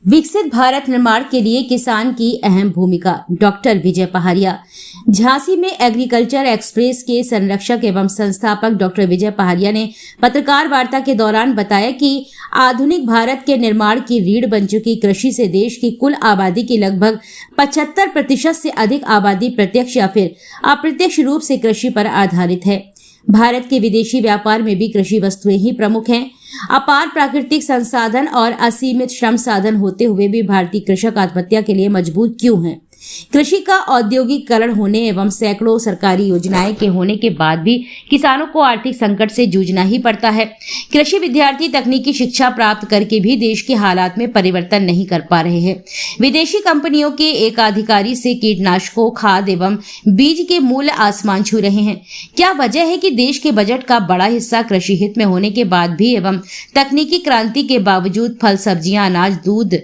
विकसित भारत निर्माण के लिए किसान की अहम भूमिका। डॉक्टर विजय पहारिया। झांसी में एग्रीकल्चर एक्सप्रेस के संरक्षक एवं संस्थापक डॉक्टर विजय पहारिया ने पत्रकार वार्ता के दौरान बताया कि आधुनिक भारत के निर्माण की रीढ़ बन चुकी कृषि से देश की कुल आबादी की लगभग 75% से अधिक आबादी प्रत्यक्ष या फिर अप्रत्यक्ष रूप से कृषि पर आधारित है। भारत के विदेशी व्यापार में भी कृषि वस्तुएं ही प्रमुख हैं। अपार प्राकृतिक संसाधन और असीमित श्रम साधन होते हुए भी भारतीय कृषक आत्महत्या के लिए मजबूर क्यों हैं? कृषि का औद्योगिकरण होने एवं सैकड़ों सरकारी योजनाएं के होने के बाद भी किसानों को आर्थिक संकट से जूझना ही पड़ता है। कृषि विद्यार्थी तकनीकी शिक्षा प्राप्त करके भी देश के हालात में परिवर्तन नहीं कर पा रहे हैं। विदेशी कंपनियों के एक अधिकारी से कीटनाशकों, खाद एवं बीज के मूल्य आसमान छू रहे हैं। क्या वजह है कि देश के बजट का बड़ा हिस्सा कृषि हित में होने के बाद भी एवं तकनीकी क्रांति के बावजूद फल, सब्जियां, अनाज, दूध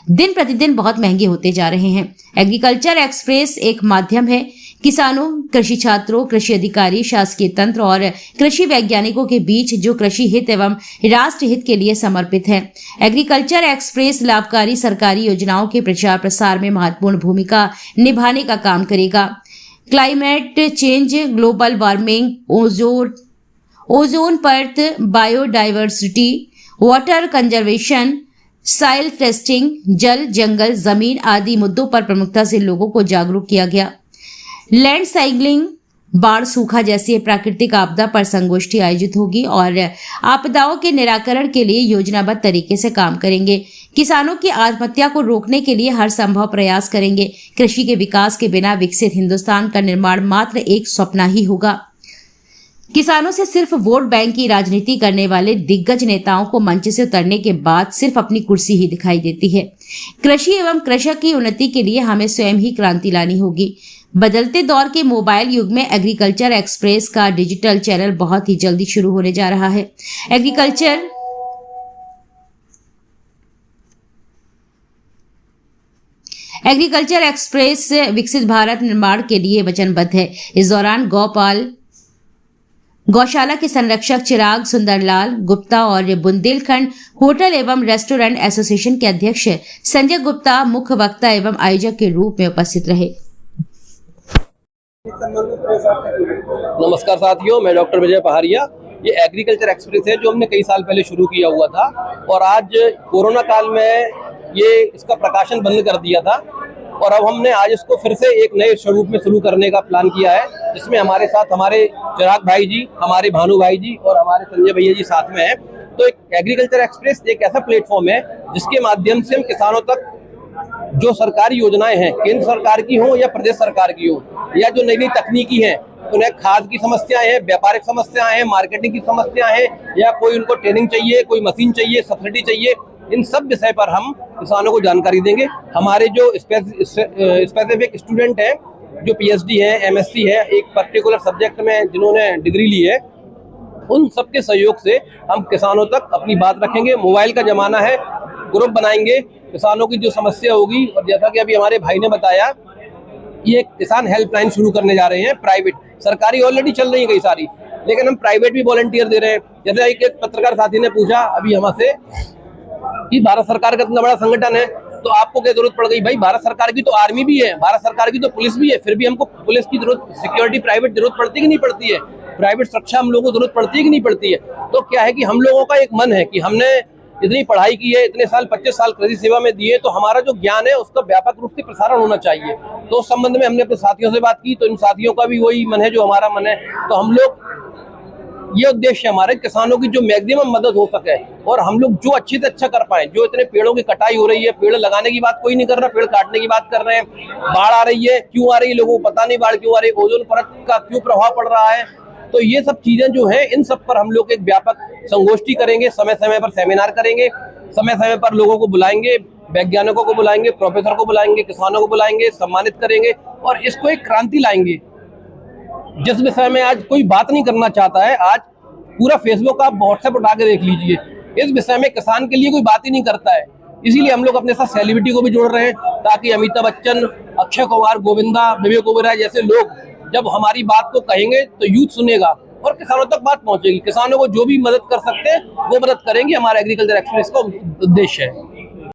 दिन प्रतिदिन बहुत महंगे होते जा रहे हैं? एग्रीकल्चर एक्सप्रेस एक माध्यम है किसानों, कृषि छात्रों, कृषि अधिकारी, शासकीय तंत्र और कृषि वैज्ञानिकों के बीच जो कृषि हित एवं राष्ट्र हित के लिए समर्पित है। एग्रीकल्चर एक्सप्रेस लाभकारी सरकारी योजनाओं के प्रचार प्रसार में महत्वपूर्ण भूमिका निभाने का काम करेगा। Climate change, global warming, ozone परत, biodiversity, water conservation, soil testing, जल, जंगल, जमीन आदि मुद्दों पर प्रमुखता से लोगों को जागरूक किया गया। लैंड साइक्लिंग, बाढ़, सूखा जैसी प्राकृतिक आपदा पर संगोष्ठी आयोजित होगी और आपदाओं के निराकरण के लिए योजनाबद्ध तरीके से काम करेंगे। किसानों की आत्महत्या को रोकने के लिए हर संभव प्रयास करेंगे। कृषि के विकास के बिना विकसित हिंदुस्तान का निर्माण मात्र एक सपना ही होगा। किसानों से सिर्फ वोट बैंक की राजनीति करने वाले दिग्गज नेताओं को मंच से उतरने के बाद सिर्फ अपनी कुर्सी ही दिखाई देती है। कृषि एवं कृषक की उन्नति के लिए हमें स्वयं ही क्रांति लानी होगी। बदलते दौर के मोबाइल युग में एग्रीकल्चर एक्सप्रेस का डिजिटल चैनल बहुत ही जल्दी शुरू होने जा रहा है। एग्रीकल्चर एक्सप्रेस विकसित भारत निर्माण के लिए वचनबद्ध है। इस दौरान गौशाला के संरक्षक चिराग सुंदरलाल गुप्ता और बुंदेलखंड होटल एवं रेस्टोरेंट एसोसिएशन के अध्यक्ष संजय गुप्ता मुख्य वक्ता एवं आयोजक के रूप में उपस्थित रहे। नमस्कार साथियों, मैं डॉक्टर विजय पहारिया। ये एग्रीकल्चर एक्सप्रेस है जो हमने कई साल पहले शुरू किया हुआ था और आज कोरोना काल में ये इसका प्रकाशन बंद कर दिया था और अब हमने आज इसको फिर से एक नए स्वरूप में शुरू करने का प्लान किया है, जिसमें हमारे साथ हमारे चिराग भाई जी, हमारे भानु भाई जी और हमारे संजय भैया जी साथ में हैं। तो एक एग्रीकल्चर एक्सप्रेस एक ऐसा प्लेटफॉर्म है जिसके माध्यम से हम किसानों तक जो सरकारी योजनाएं हैं, केंद्र सरकार की हो या प्रदेश सरकार की हो, या जो नई नई तकनीकी हैं, उन्हें खाद की समस्याएं हैं, व्यापारिक समस्याएं हैं, मार्केटिंग की समस्याएं हैं, या कोई उनको ट्रेनिंग चाहिए, कोई मशीन चाहिए, सब्सिडी चाहिए, इन सब विषय पर हम किसानों को जानकारी देंगे। हमारे जो स्पेसिफिक स्टूडेंट हैं, जो पीएचडी है, एमएससी है, एक पर्टिकुलर सब्जेक्ट में जिन्होंने डिग्री ली है, उन सबके सहयोग से हम किसानों तक अपनी बात रखेंगे। मोबाइल का जमाना है, ग्रुप बनाएंगे, किसानों की जो समस्या होगी, और जैसा कि अभी हमारे भाई ने बताया, ये किसान हेल्पलाइन शुरू करने जा रहे हैं। प्राइवेट, सरकारी ऑलरेडी चल रही है कई सारी, लेकिन हम प्राइवेट भी वॉलंटियर दे रहे हैं। जैसे एक पत्रकार साथी ने पूछा अभी हमसे कि भारत सरकार का इतना बड़ा संगठन है तो आपको क्या जरूरत पड़ गई? भाई, भारत सरकार की तो आर्मी भी है, भारत सरकार की तो पुलिस भी है, फिर भी हमको पुलिस की जरूरत, सिक्योरिटी प्राइवेट जरूरत पड़ती कि नहीं पड़ती है? प्राइवेट सुरक्षा हम लोगों को जरूरत पड़ती है कि नहीं पड़ती है? तो क्या है कि हम लोगों का एक मन है कि हमने इतनी पढ़ाई की है, इतने साल 25 साल कृषि सेवा में दिए, तो हमारा जो ज्ञान है उसका व्यापक रूप से प्रसारण होना चाहिए। तो उस संबंध में हमने अपने साथियों से बात की, तो इन साथियों का भी वही मन है जो हमारा मन है। तो हम लोग, ये उद्देश्य हमारे किसानों की जो मैक्सिमम मदद हो सके और हम लोग जो अच्छे से अच्छा कर पाए। जो इतने पेड़ों की कटाई हो रही है, पेड़ लगाने की बात कोई नहीं कर रहा, पेड़ काटने की बात कर रहे हैं। बाढ़ आ रही है, क्यों आ रही है लोगों को पता नहीं, बाढ़ क्यों आ रही है, ओजोन परत का क्यों प्रभाव पड़ रहा है। तो ये सब चीजें जो हैं, इन सब पर हम लोग एक व्यापक संगोष्ठी करेंगे, समय समय पर सेमिनार करेंगे, समय समय पर लोगों को बुलाएंगे, वैज्ञानिकों को बुलाएंगे, प्रोफेसर को बुलाएंगे, किसानों को बुलाएंगे, सम्मानित करेंगे और इसको एक क्रांति लाएंगे। जिस विषय में आज कोई बात नहीं करना चाहता है, आज पूरा फेसबुक आप व्हाट्सएप उठा के देख लीजिए, इस विषय में किसान के लिए कोई बात ही नहीं करता है। इसीलिए हम लोग अपने साथ सेलिब्रिटी को भी जोड़ रहे हैं, ताकि अमिताभ बच्चन, अक्षय कुमार, गोविंदा, विवेक ओबेरॉय जैसे लोग जब हमारी बात को कहेंगे तो यूथ सुनेगा और किसानों तक बात पहुंचेगी। किसानों को जो भी मदद कर सकते हैं वो मदद करेंगे। हमारा एग्रीकल्चर एक्सप्रेस का उद्देश्य है।